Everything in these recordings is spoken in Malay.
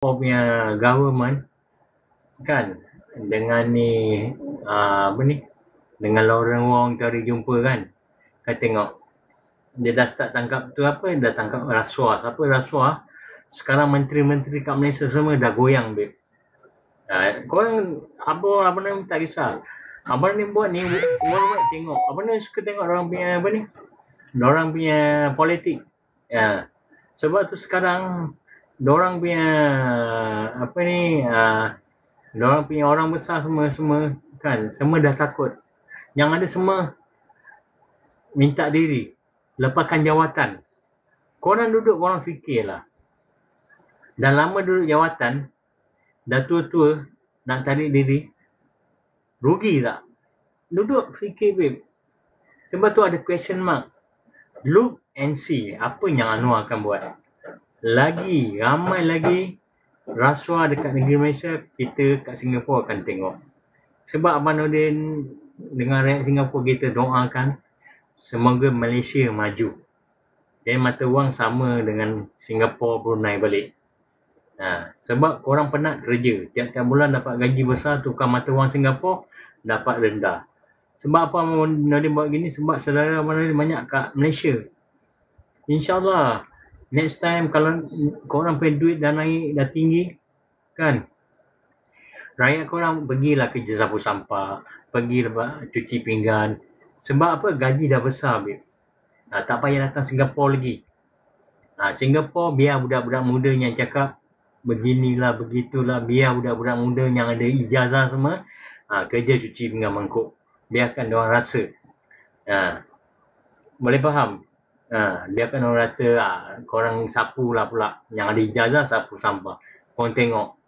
punya government kan dengan ni apa ni, dengan Lawrence Wong tu hari jumpa kan, kau tengok dia dah start tangkap tu apa, dah tangkap rasuah. Siapa rasuah? Sekarang menteri-menteri kat Malaysia semua dah goyang babe. Korang apa nama tak kisah. Apa ni buat ni worldwide tengok. Apa ni suka tengok orang punya apa ni? Orang punya politik. Sebab tu sekarang orang punya apa ni, orang punya orang besar semua kan, semua dah takut. Yang ada semua minta diri, lepaskan jawatan. Korang duduk, korang fikirlah. Dah lama duduk jawatan, dah tua-tua, nak tarik diri, rugi tak? Duduk fikir babe. Sebab tu ada question mark. Look and see apa yang Anwar akan buat. Lagi, ramai lagi rasuah dekat negeri Malaysia, kita kat Singapura akan tengok. Sebab Abang Nordin dengan rakyat Singapura, kita doakan semoga Malaysia maju. Dan mata wang sama dengan Singapura, Brunei balik. Sebab korang penat kerja. Tiap-tiap bulan dapat gaji besar, tukar mata wang Singapura dapat rendah. Sebab apa Abang Nordin buat gini? Sebab saudara Abang Nordin banyak kat Malaysia. InsyaAllah next time kalau korang punya duit dah naik, dah tinggi kan, rakyat korang pergilah kerja sapu sampah, pergilah cuci pinggan. Sebab apa? Gaji dah besar babe. Tak payah datang Singapura lagi. Singapura biar budak-budak muda yang cakap beginilah begitulah, biar budak-budak muda yang ada ijazah semua kerja cuci pinggan mangkuk. Biarkan diorang rasa. Boleh faham? Biarkan orang rasa korang sapu lah pula. Yang ada ijazah sapu sampah. Korang tengok.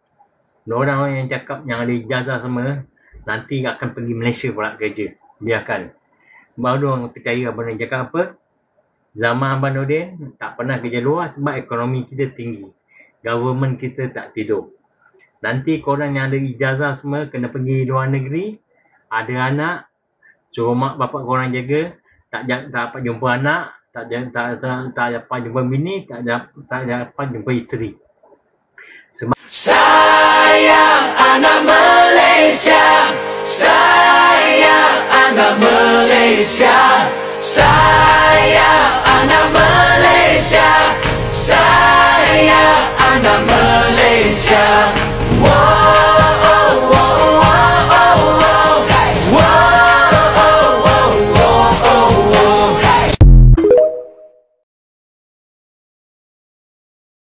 Orang yang cakap yang ada ijazah semua nanti akan pergi Malaysia pula kerja. Biarkan. Baru orang percaya Abang Nordin cakap apa. Zaman Abang Nordin tak pernah kerja luar sebab ekonomi kita tinggi. Government kita tak tidur. Nanti korang yang ada ijazah semua kena pergi luar negeri. Ada anak. Suruh mak bapak korang jaga. Tak dapat jumpa anak. Tak dapat jumpa bini, tak dapat jumpa isteri. Sebab sayang anak Malaysia, sayang anak Malaysia, sayang anak Malaysia, sayang anak Malaysia.